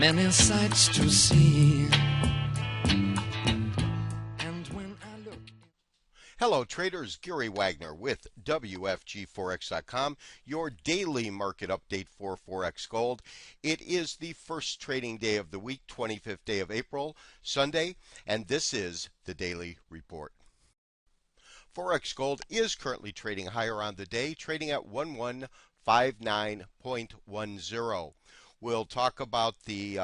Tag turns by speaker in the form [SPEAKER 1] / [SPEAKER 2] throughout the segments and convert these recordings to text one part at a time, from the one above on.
[SPEAKER 1] many sights to see.
[SPEAKER 2] Hello traders, Gary Wagner with WFGForex.com, your daily market update for Forex Gold. It is the first trading day of the week, 25th day of April, Sunday, and this is the Daily Report. Forex Gold is currently trading higher on the day, trading at 1159.10. We'll talk about the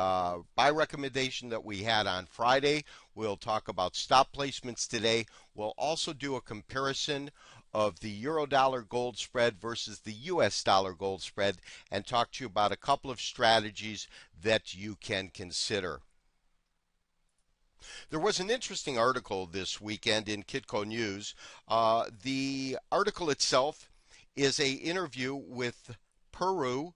[SPEAKER 2] buy recommendation that we had on Friday. We'll talk about stop placements today. We'll also do a comparison of the euro-dollar gold spread versus the US dollar gold spread and talk to you about a couple of strategies that you can consider. There was an interesting article this weekend in Kitco News. The article itself is an interview with Peru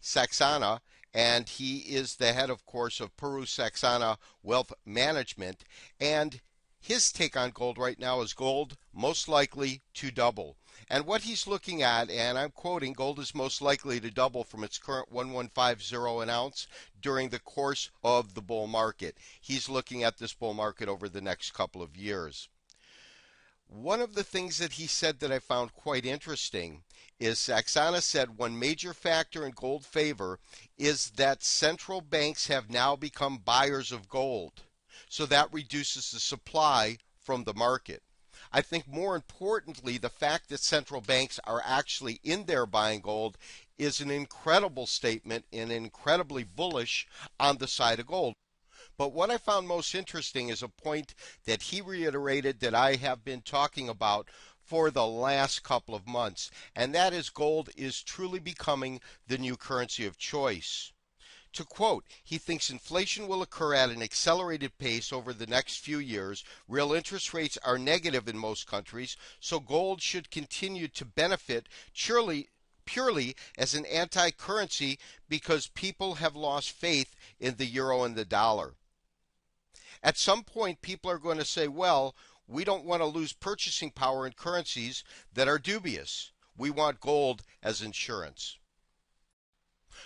[SPEAKER 2] Saxana, and he is the head, of course, of Peru Saxana Wealth Management. And his take on gold right now is gold most likely to double. And what he's looking at, and I'm quoting, gold is most likely to double from its current 1150 an ounce during the course of the bull market. He's looking at this bull market over the next couple of years. One of the things that he said that I found quite interesting is Saxana said one major factor in gold favor is that central banks have now become buyers of gold. So that reduces the supply from the market. I think more importantly, the fact that central banks are actually in there buying gold is an incredible statement and incredibly bullish on the side of gold. But what I found most interesting is a point that he reiterated that I have been talking about for the last couple of months, and that is gold is truly becoming the new currency of choice. To quote, he thinks inflation will occur at an accelerated pace over the next few years. Real interest rates are negative in most countries, so gold should continue to benefit purely as an anti-currency because people have lost faith in the euro and the dollar. At some point, people are going to say, well, we don't want to lose purchasing power in currencies that are dubious. We want gold as insurance.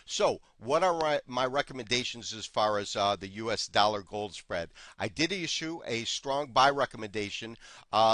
[SPEAKER 2] So, what are my recommendations as far as the US dollar gold spread? I did issue a strong buy recommendation.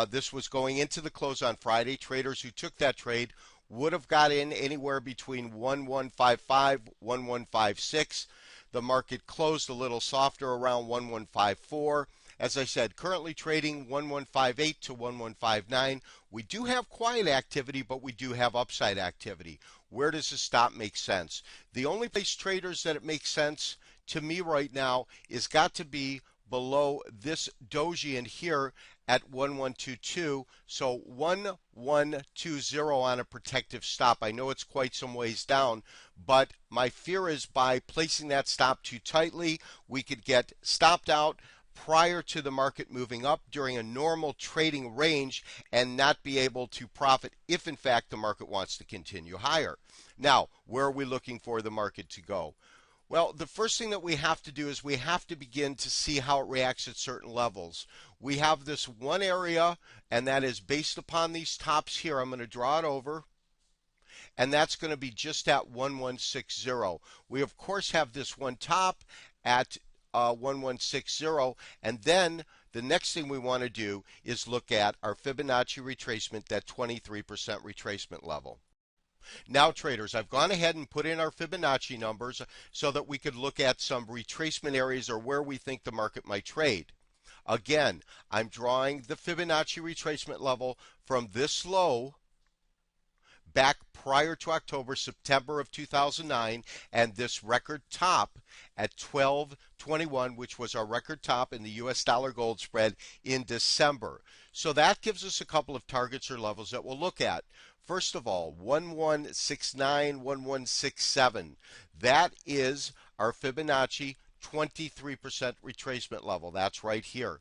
[SPEAKER 2] This was going into the close on Friday. Traders who took that trade would have got in anywhere between 1155, 1156. The market closed a little softer around 1154. As I said, currently trading 1158 to 1159. We do have quiet activity, but we do have upside activity. Where does the stop make sense? The only place, traders, that it makes sense to me right now is got to be below this doji in here at 1122. So 1120 on a protective stop. I know it's quite some ways down, but my fear is by placing that stop too tightly, we could get stopped out prior to the market moving up during a normal trading range and not be able to profit if in fact the market wants to continue higher. Now, where are we looking for the market to go? Well, the first thing that we have to do is we have to begin to see how it reacts at certain levels. We have this one area, and that is based upon these tops here. I'm going to draw it over, and that's going to be just at 1160. We, of course, have this one top at 1160, and then the next thing we want to do is look at our Fibonacci retracement, that 23% retracement level. Now, traders, I've gone ahead and put in our Fibonacci numbers so that we could look at some retracement areas or where we think the market might trade. Again, I'm drawing the Fibonacci retracement level from this low back prior to October, September of 2009, and this record top at 1221, which was our record top in the US dollar gold spread in December. So that gives us a couple of targets or levels that we'll look at. First of all, 1169, 1167. That is our Fibonacci 23% retracement level. That's right here.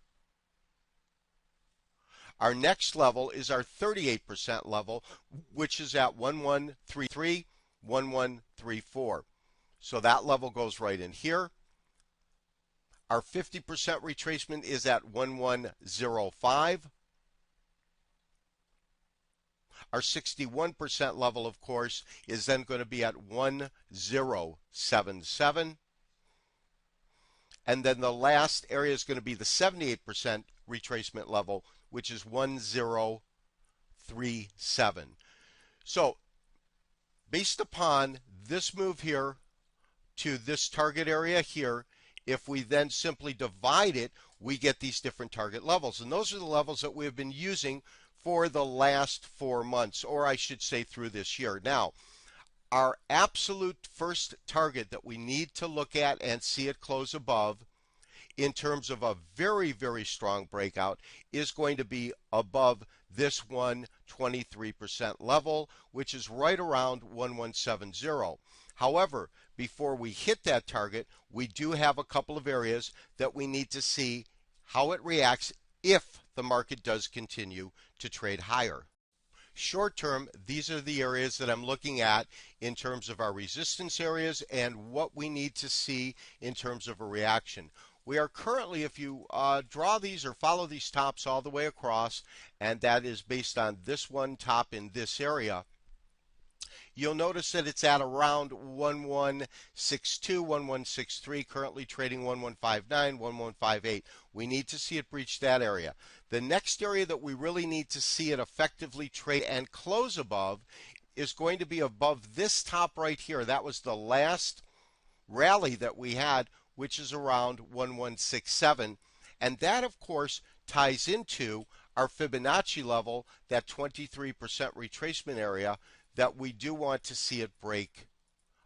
[SPEAKER 2] Our next level is our 38% level, which is at 1133, 1134. So that level goes right in here. Our 50% retracement is at 1105. Our 61% level, of course, is then going to be at 1077. And then the last area is going to be the 78% retracement level, which is 1037. So based upon this move here to this target area here, if we then simply divide it, we get these different target levels. And those are the levels that we have been using for the last 4 months, or I should say through this year. Now, our absolute first target that we need to look at and see it close above in terms of a very, very strong breakout is going to be above this 123% level, which is right around 1170. However, before we hit that target, we do have a couple of areas that we need to see how it reacts if the market does continue to trade higher. Short term, these are the areas that I'm looking at in terms of our resistance areas and what we need to see in terms of a reaction. We are currently, if you draw these or follow these tops all the way across, and that is based on this one top in this area, you'll notice that it's at around 1162, 1163, currently trading 1159, 1158. We need to see it breach that area. The next area that we really need to see it effectively trade and close above is going to be above this top right here. That was the last rally that we had, which is around 1167. And that, of course, ties into our Fibonacci level, that 23% retracement area that we do want to see it break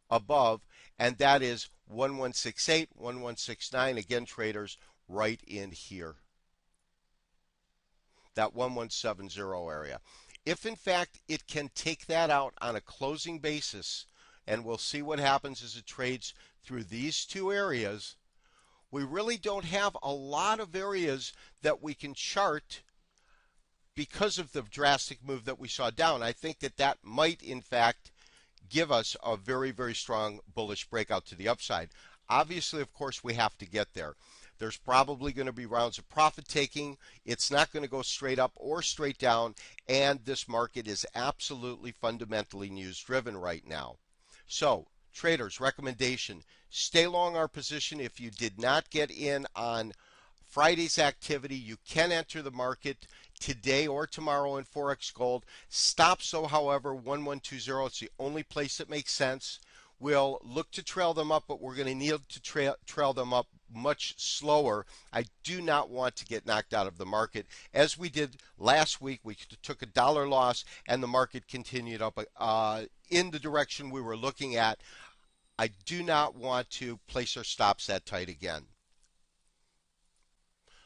[SPEAKER 2] above, and that is 1168, 1169, again, traders, right in here, that 1170 area. If, in fact, it can take that out on a closing basis, and we'll see what happens as it trades through these two areas, we really don't have a lot of areas that we can chart because of the drastic move that we saw down. I think that that might, in fact, give us a very, very strong bullish breakout to the upside. Obviously, of course, we have to get there. There's probably going to be rounds of profit taking. It's not going to go straight up or straight down, and this market is absolutely fundamentally news driven right now. So, traders, recommendation, stay long our position. If you did not get in on Friday's activity, you can enter the market today or tomorrow in Forex Gold. Stops, though, however, 1120. It's the only place that makes sense. We'll look to trail them up, but we're going to need to trail them up much slower. I do not want to get knocked out of the market. As we did last week, we took a dollar loss, and the market continued up in the direction we were looking at. I do not want to place our stops that tight again.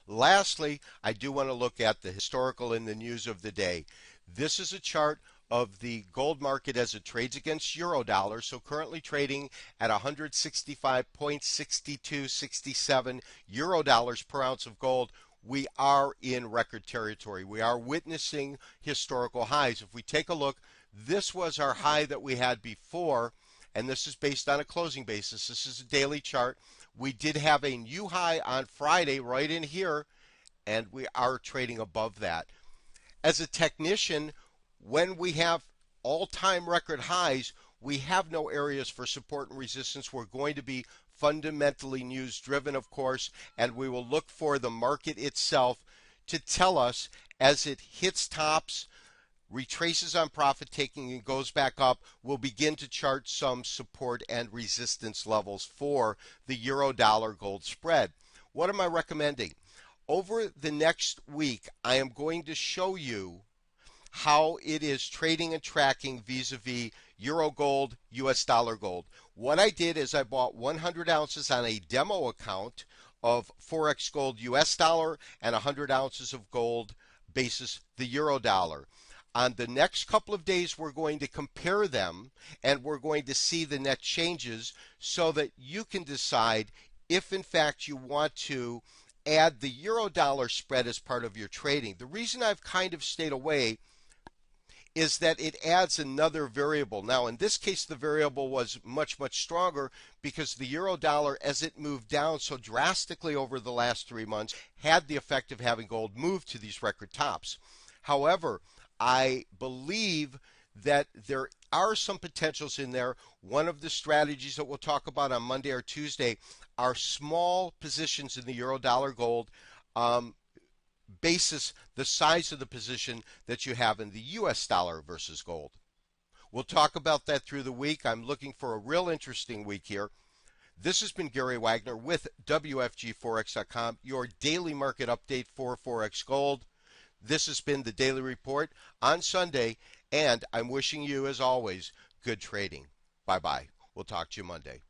[SPEAKER 2] Lastly, I do want to look at the historical in the news of the day. This is a chart of the gold market as it trades against euro dollar, so currently trading at 165.6267 euro dollars per ounce of gold. We are in record territory. We are witnessing historical highs. If we take a look, this was our high that we had before, and this is based on a closing basis. This is a daily chart. We did have a new high on Friday right in here, and we are trading above that. As a technician, when we have all-time record highs, we have no areas for support and resistance. We're going to be fundamentally news-driven, of course, and we will look for the market itself to tell us as it hits tops, retraces on profit taking and goes back up, we'll begin to chart some support and resistance levels for the euro dollar gold spread. What am I recommending? Over the next week, I am going to show you how it is trading and tracking vis-a-vis euro gold, US dollar gold. What I did is I bought 100 ounces on a demo account of Forex Gold US dollar and 100 ounces of gold basis the euro dollar. On the next couple of days, we're going to compare them, and we're going to see the net changes so that you can decide if, in fact, you want to add the euro-dollar spread as part of your trading. The reason I've kind of stayed away is that it adds another variable. Now, in this case, the variable was much, much stronger because the euro-dollar, as it moved down so drastically over the last 3 months, had the effect of having gold move to these record tops. However, I believe that there are some potentials in there. One of the strategies that we'll talk about on Monday or Tuesday are small positions in the euro dollar gold, basis the size of the position that you have in the US dollar versus gold. We'll talk about that through the week. I'm looking for a real interesting week here. This has been Gary Wagner with WFGForex.com, your daily market update for Forex Gold. This has been the Daily Report on Sunday, and I'm wishing you, as always, good trading. Bye-bye. We'll talk to you Monday.